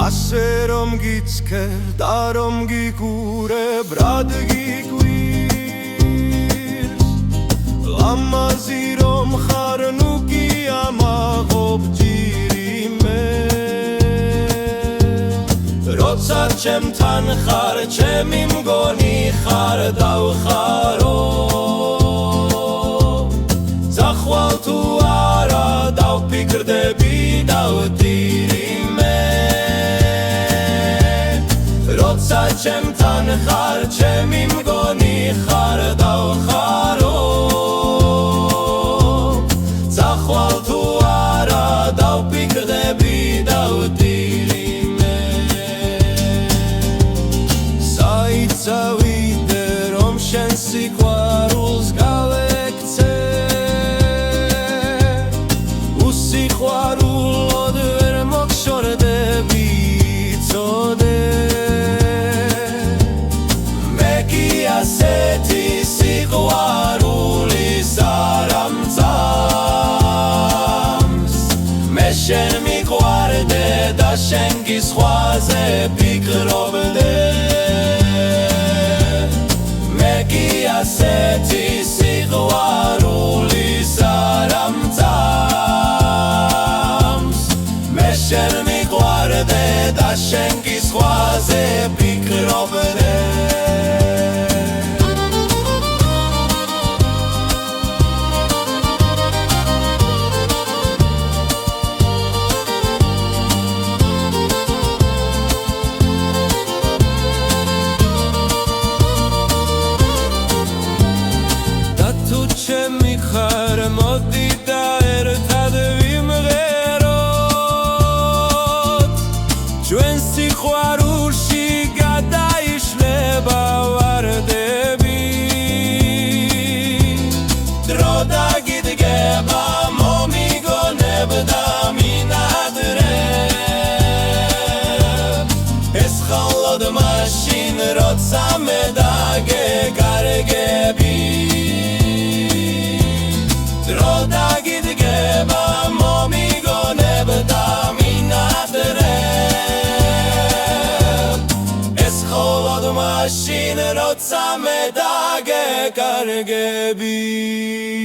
ასე რომ გიცქე და რომ გიგურებ რად გიგვირს ლამაზი რომ ხარ ნუ გიამაღობ ჯირიმე როცა ჩემთან ხარ ჩემი მგონი ხარ დავხარო ზახვალ თუ არა დავფიქრდები დავდირიმე როცა ჩემთან ხარ ჩემი მგონი ხარ დავხარო ზახვალ თუ არა დავფიქრდები დავდირიმე საიცავიდე რომ შენ სიყვარულს გავექცე უსიყვარულოდ ვერ მოგშორდები იცოდე მე კი ასეთი სიყვარულის არ ამწამს მე შენ მიყვარდე და შენ გისხვაზე ფიქრობდე მე კი ასეთი სიყვარულის არ ამწამს მე შენ მიყვარდე და შენ გისხვაზე ფიქრობდე ჩემი ხარ მოდი და ერთად ვიმღეროთ ჩვენ სიყვარულში გადაიშლება ვარდები დრო დაგიდგება მომიგონებ და მინადრებ ეს ხოლოდ მაშინ როცა მე დაგეკარგები დრო დაგიდგება მომიგონებ და მინადრებ ეს ხოლოდ მაშინ როცა მე დაგეკარგები